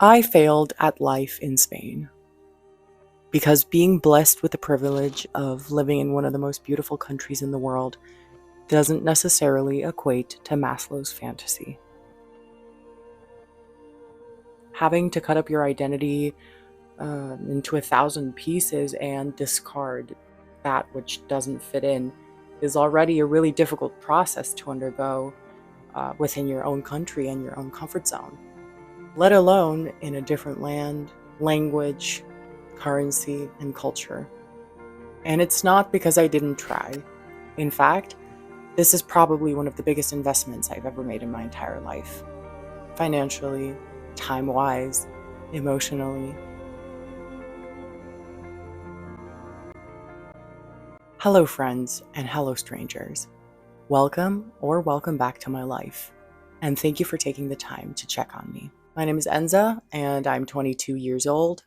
I failed at life in Spain because being blessed with the privilege of living in one of the most beautiful countries in the world doesn't necessarily equate to Maslow's fantasy. Having to cut up your identity into 1,000 pieces and discard that which doesn't fit in is already a really difficult process to undergo within your own country and your own comfort zone, let alone in a different land, language, currency, and culture. And it's not because I didn't try. In fact, this is probably one of the biggest investments I've ever made in my entire life. Financially, time-wise, emotionally. Hello friends, and hello strangers. Welcome or welcome back to my life. And thank you for taking the time to check on me. My name is Enza, and I'm 22 years old.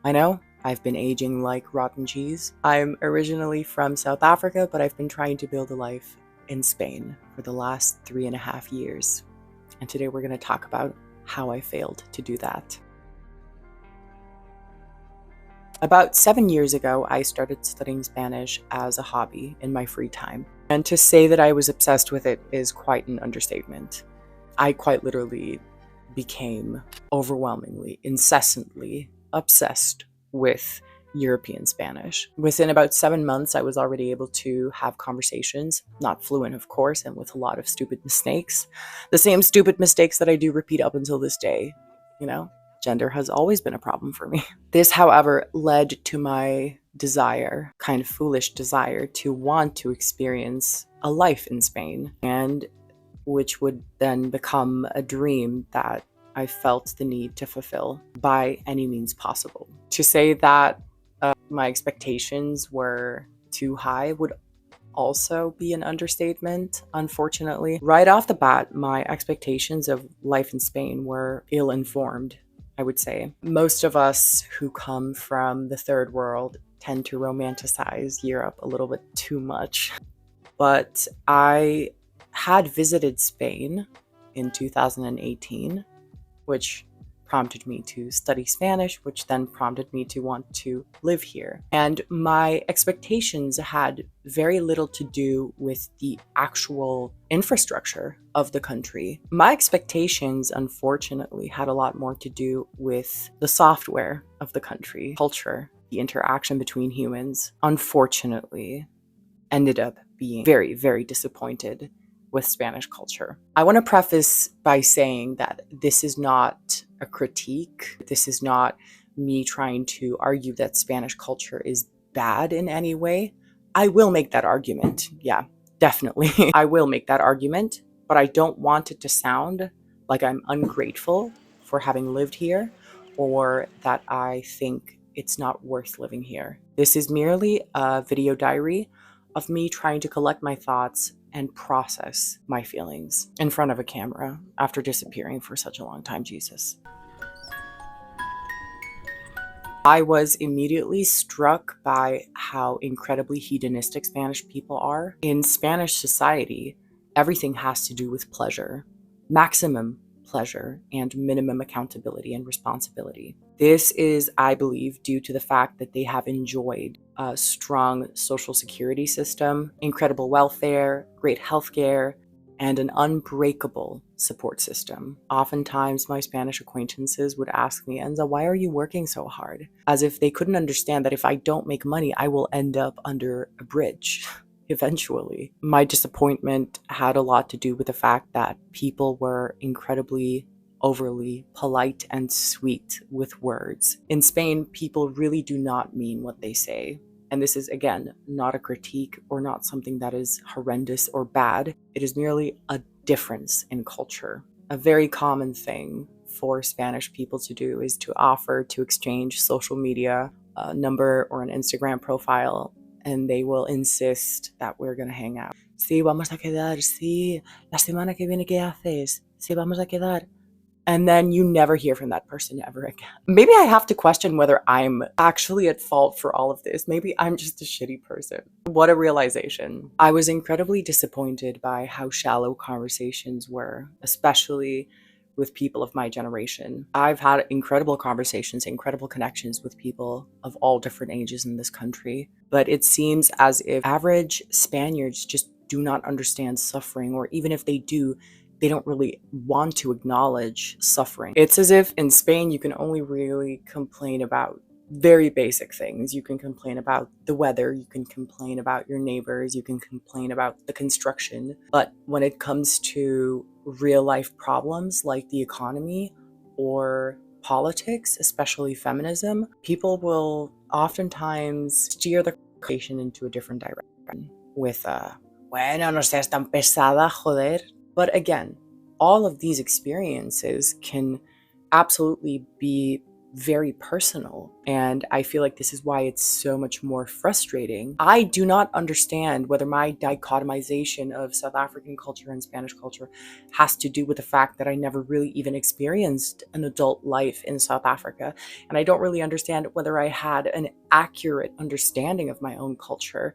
I know, I've been aging like rotten cheese. I'm originally from South Africa, but I've been trying to build a life in Spain for the last 3.5 years. And today we're going to talk about how I failed to do that. About 7 years ago, I started studying Spanish as a hobby in my free time. And to say that I was obsessed with it is quite an understatement. I quite literally became overwhelmingly, incessantly obsessed with European Spanish. Within about 7 months, I was already able to have conversations, not fluent, of course, and with a lot of stupid mistakes. The same stupid mistakes that I do repeat up until this day. You know, gender has always been a problem for me. This, however, led to my desire, kind of foolish desire, to want to experience a life in Spain, and which would then become a dream that I felt the need to fulfill by any means possible. To say that my expectations were too high would also be an understatement, unfortunately. Right off the bat, my expectations of life in Spain were ill-informed, I would say. Most of us who come from the third world tend to romanticize Europe a little bit too much. But I had visited Spain in 2018, which prompted me to study Spanish, which then prompted me to want to live here. And my expectations had very little to do with the actual infrastructure of the country. My expectations, unfortunately, had a lot more to do with the software of the country, culture, the interaction between humans. Unfortunately, ended up being very, very disappointed with Spanish culture. I want to preface by saying that this is not a critique. This is not me trying to argue that Spanish culture is bad in any way. I will make that argument. Yeah, definitely. I will make that argument, but I don't want it to sound like I'm ungrateful for having lived here or that I think it's not worth living here. This is merely a video diary of me trying to collect my thoughts and process my feelings in front of a camera after disappearing for such a long time. Jesus. I was immediately struck by how incredibly hedonistic Spanish people are. In Spanish society, everything has to do with pleasure, maximum pleasure, and minimum accountability and responsibility. This is, I believe, due to the fact that they have enjoyed a strong social security system, incredible welfare, great healthcare, and an unbreakable support system. Oftentimes, my Spanish acquaintances would ask me, Enza, why are you working so hard? As if they couldn't understand that if I don't make money, I will end up under a bridge. Eventually. My disappointment had a lot to do with the fact that people were incredibly overly polite and sweet with words. In Spain, people really do not mean what they say. And this is, again, not a critique or not something that is horrendous or bad. It is merely a difference in culture. A very common thing for Spanish people to do is to offer to exchange social media, a number or an Instagram profile, and they will insist that we're going to hang out. Sí, vamos a quedar. Sí, la semana que viene, ¿qué haces? Sí, vamos a quedar. And then you never hear from that person ever again. Maybe I have to question whether I'm actually at fault for all of this. Maybe I'm just a shitty person. What a realization. I was incredibly disappointed by how shallow conversations were, especially with people of my generation. I've had incredible conversations, incredible connections with people of all different ages in this country, but it seems as if average Spaniards just do not understand suffering, or even if they do, they don't really want to acknowledge suffering. It's as if in Spain you can only really complain about very basic things. You can complain about the weather, you can complain about your neighbors, you can complain about the construction. But when it comes to real life problems like the economy or politics, especially feminism, people will oftentimes steer the conversation into a different direction with bueno, no seas tan pesada, joder. But again, all of these experiences can absolutely be very personal, and I feel like this is why it's so much more frustrating. I do not understand whether my dichotomization of South African culture and Spanish culture has to do with the fact that I never really even experienced an adult life in South Africa, and I don't really understand whether I had an accurate understanding of my own culture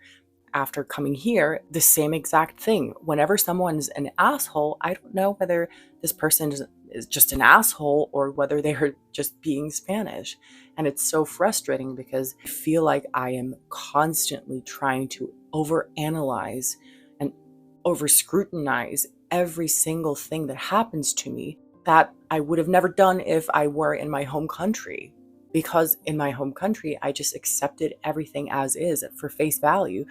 after coming here. The same exact thing. Whenever someone's an asshole, I don't know whether this person is just an asshole or whether they're just being Spanish. And it's so frustrating because I feel like I am constantly trying to overanalyze and over scrutinize every single thing that happens to me that I would have never done if I were in my home country. Because in my home country, I just accepted everything as is for face value.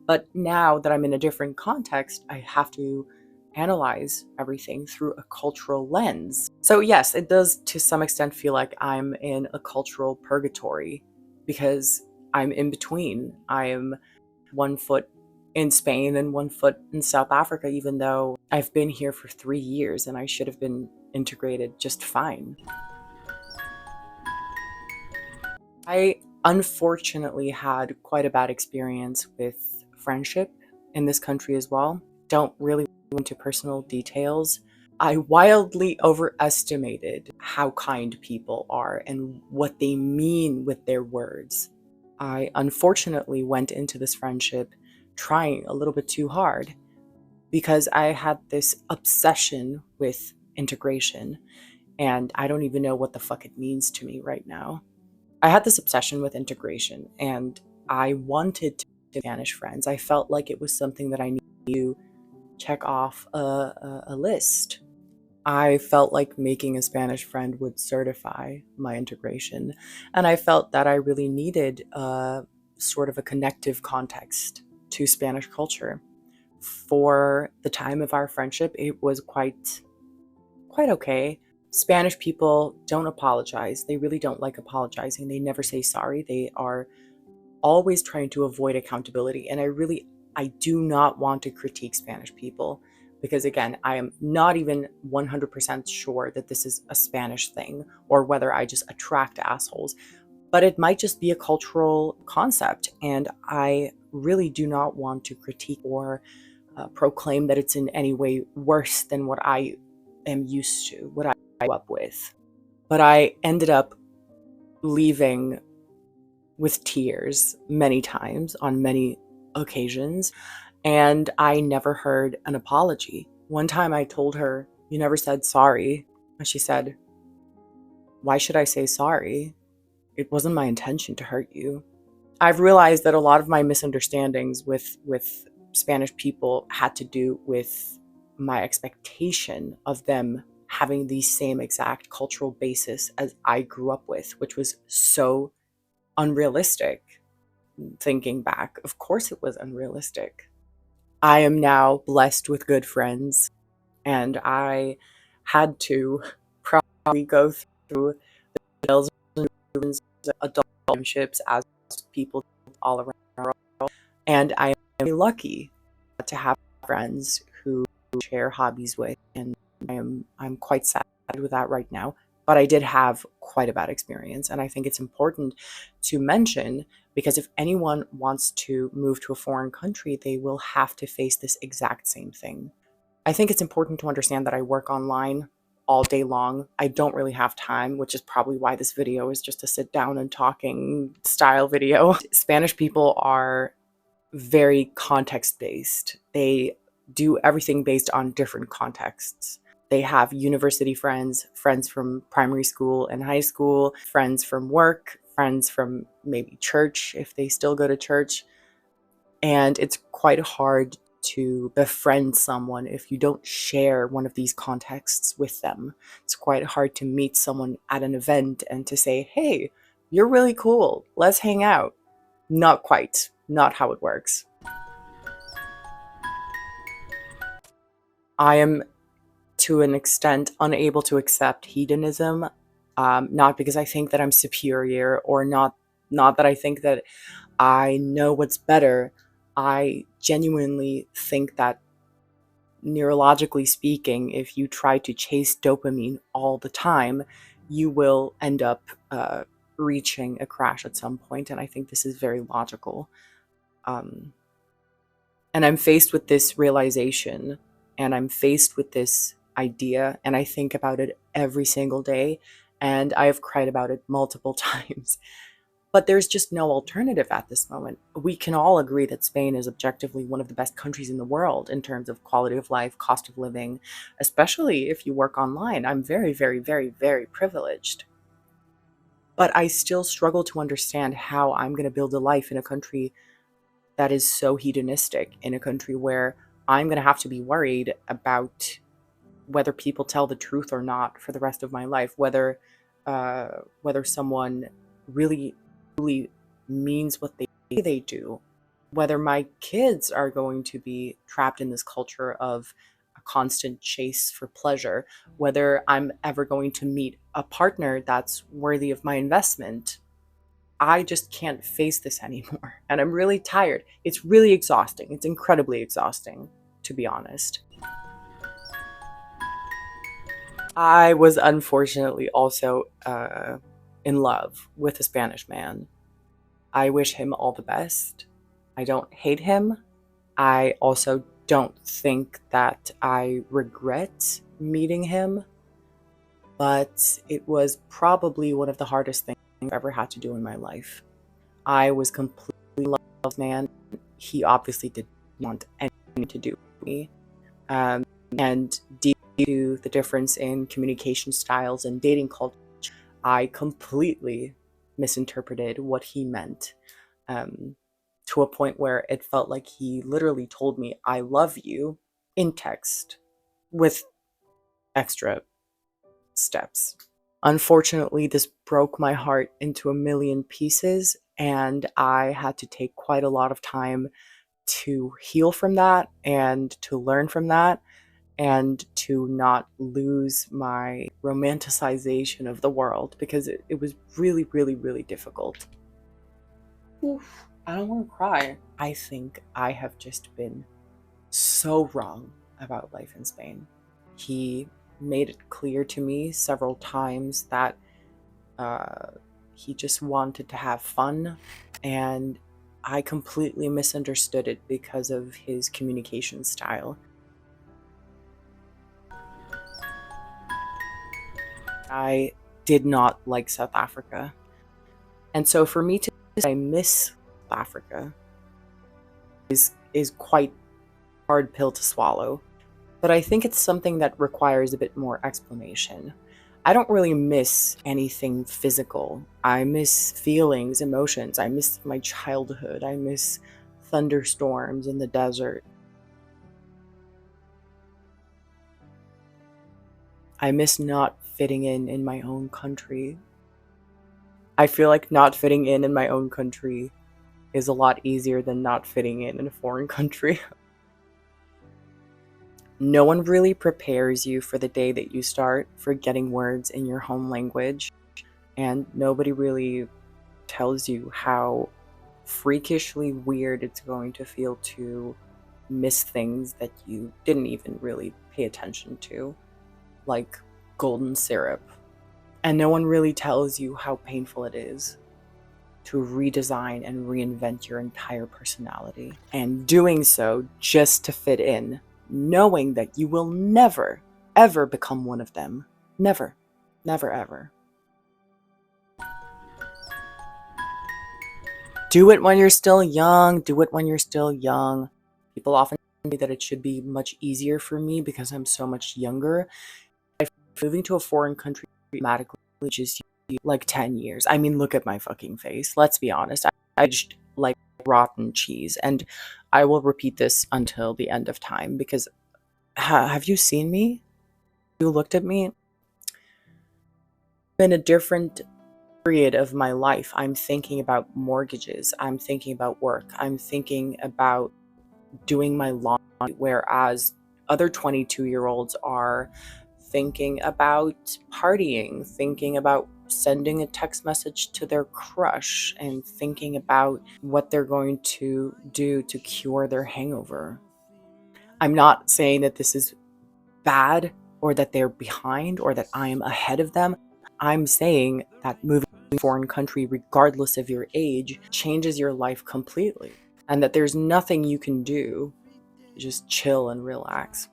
But now that I'm in a different context, I have to analyze everything through a cultural lens. So yes, it does to some extent feel like I'm in a cultural purgatory because I'm in between. I am one foot in Spain and one foot in South Africa, even though I've been here for 3 years and I should have been integrated just fine. I unfortunately had quite a bad experience with friendship in this country as well. Don't really go into personal details. I wildly overestimated how kind people are and what they mean with their words. I unfortunately went into this friendship trying a little bit too hard because I had this obsession with integration, and I don't even know what the fuck it means to me right now. I had this obsession with integration, and I wanted to have Spanish friends. I felt like it was something that I needed to check off a list. I felt like making a Spanish friend would certify my integration, and I felt that I really needed sort of a connective context to Spanish culture. For the time of our friendship, it was quite okay. Spanish people don't apologize. They really don't like apologizing. They never say sorry. They are always trying to avoid accountability. And I do not want to critique Spanish people because, again, I am not even 100% sure that this is a Spanish thing or whether I just attract assholes. But it might just be a cultural concept. And I really do not want to critique or proclaim that it's in any way worse than what I am used to, what I grew up with. But I ended up leaving with tears many times on many occasions, and I never heard an apology. One time I told her, "You never said sorry." And she said, "Why should I say sorry? It wasn't my intention to hurt you." I've realized that a lot of my misunderstandings with Spanish people had to do with my expectation of them having the same exact cultural basis as I grew up with, which was so unrealistic. Thinking back, of course it was unrealistic. I am now blessed with good friends, and I had to probably go through the bills and adult friendships as people all around the world. And I am really lucky to have friends who share hobbies with, and I'm quite sad with that right now. But I did have quite a bad experience, and I think it's important to mention because if anyone wants to move to a foreign country, they will have to face this exact same thing. I think it's important to understand that I work online all day long. I don't really have time, which is probably why this video is just a sit down and talking style video. Spanish people are very context based. They do everything based on different contexts. They have university friends, friends from primary school and high school, friends from work, friends from maybe church if they still go to church. And it's quite hard to befriend someone if you don't share one of these contexts with them. It's quite hard to meet someone at an event and to say, hey, you're really cool, let's hang out. Not quite, not how it works. I am, to an extent, unable to accept hedonism, not because I think that I'm superior, or not that I think that I know what's better. I genuinely think that, neurologically speaking, if you try to chase dopamine all the time, you will end up reaching a crash at some point, and I think this is very logical. Um, and I'm faced with this realization, and I'm faced with this idea, and I think about it every single day, and I have cried about it multiple times. But there's just no alternative at this moment. We can all agree that Spain is objectively one of the best countries in the world in terms of quality of life, cost of living, especially if you work online. I'm very, very, very, very privileged. But I still struggle to understand how I'm going to build a life in a country that is so hedonistic, in a country where I'm going to have to be worried about whether people tell the truth or not for the rest of my life, whether someone really means what they say they do, whether my kids are going to be trapped in this culture of a constant chase for pleasure, whether I'm ever going to meet a partner that's worthy of my investment. I just can't face this anymore. And I'm really tired. It's really exhausting. It's incredibly exhausting, to be honest. I was unfortunately also in love with a Spanish man. I wish him all the best. I don't hate him. I also don't think that I regret meeting him, but it was probably one of the hardest things I've ever had to do in my life. I was completely in love with this man. He obviously did not want anything to do with me. And due to the difference in communication styles and dating culture, I completely misinterpreted what he meant, to a point where it felt like he literally told me, I love you, in text, with extra steps. Unfortunately, this broke my heart into a million pieces, and I had to take quite a lot of time to heal from that and to learn from that, and to not lose my romanticization of the world, because it was really, really, really difficult. Oof, I don't want to cry. I think I have just been so wrong about life in Spain. He made it clear to me several times that he just wanted to have fun, and I completely misunderstood it because of his communication style. I did not like South Africa. And so for me to say I miss South Africa is quite a hard pill to swallow. But I think it's something that requires a bit more explanation. I don't really miss anything physical. I miss feelings, emotions. I miss my childhood. I miss thunderstorms in the desert. I miss not fitting in my own country. I feel like not fitting in my own country is a lot easier than not fitting in a foreign country. No one really prepares you for the day that you start forgetting words in your home language, and nobody really tells you how freakishly weird it's going to feel to miss things that you didn't even really pay attention to, like golden syrup. And no one really tells you how painful it is to redesign and reinvent your entire personality, and doing so just to fit in, knowing that you will never, ever become one of them. Never, never, ever. Do it when you're still young. Do it when you're still young. People often that it should be much easier for me because I'm so much younger. Moving to a foreign country automatically just like 10 years. I mean, look at my fucking face. Let's be honest. I aged like rotten cheese. And I will repeat this until the end of time because have you seen me? You looked at me? In a different period of my life, I'm thinking about mortgages. I'm thinking about work. I'm thinking about doing my laundry, whereas other 22-year-olds are thinking about partying, thinking about sending a text message to their crush, and thinking about what they're going to do to cure their hangover. I'm not saying that this is bad or that they're behind or that I am ahead of them. I'm saying that moving to a foreign country, regardless of your age, changes your life completely, and that there's nothing you can do, just chill and relax.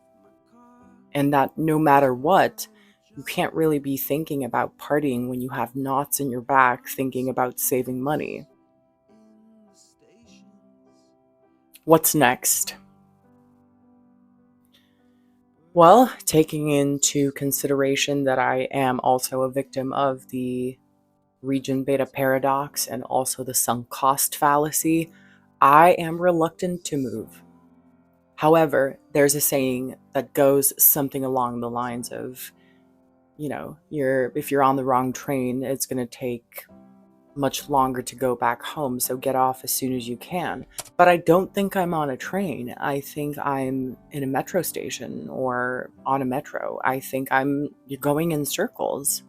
And that no matter what, you can't really be thinking about partying when you have knots in your back thinking about saving money. What's next? Well, taking into consideration that I am also a victim of the region beta paradox and also the sunk cost fallacy, I am reluctant to move. However, there's a saying that goes something along the lines of, if you're on the wrong train, it's going to take much longer to go back home, so get off as soon as you can. But I don't think I'm on a train. I think I'm in a metro station or on a metro. I think I'm going in circles.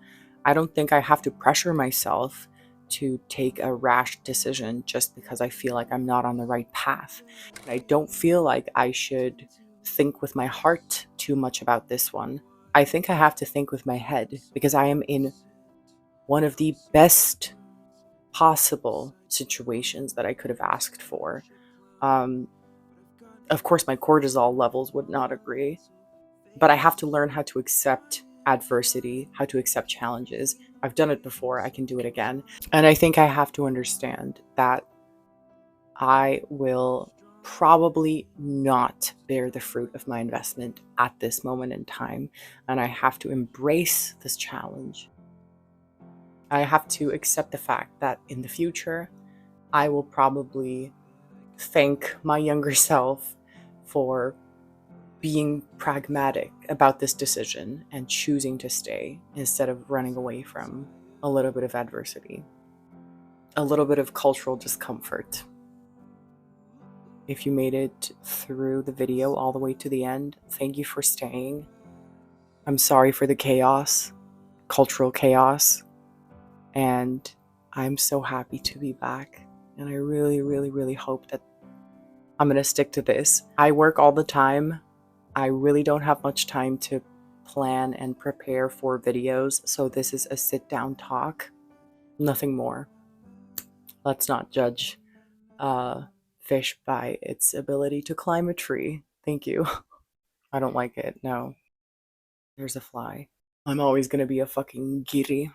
I don't think I have to pressure myself to take a rash decision just because I feel like I'm not on the right path. And I don't feel like I should think with my heart too much about this one. I think I have to think with my head because I am in one of the best possible situations that I could have asked for. Of course, my cortisol levels would not agree, but I have to learn how to accept adversity, how to accept challenges. I've done it before, I can do it again. And I think I have to understand that I will probably not bear the fruit of my investment at this moment in time. And I have to embrace this challenge. I have to accept the fact that in the future, I will probably thank my younger self for being pragmatic about this decision and choosing to stay instead of running away from a little bit of adversity, a little bit of cultural discomfort. If you made it through the video all the way to the end, thank you for staying. I'm sorry for the chaos, cultural chaos, and I'm so happy to be back. And I really, really, really hope that I'm going to stick to this. I work all the time. I really don't have much time to plan and prepare for videos, so this is a sit-down talk, nothing more. Let's not judge fish by its ability to climb a tree. Thank you. I don't like it, no. There's a fly. I'm always gonna be a fucking giri.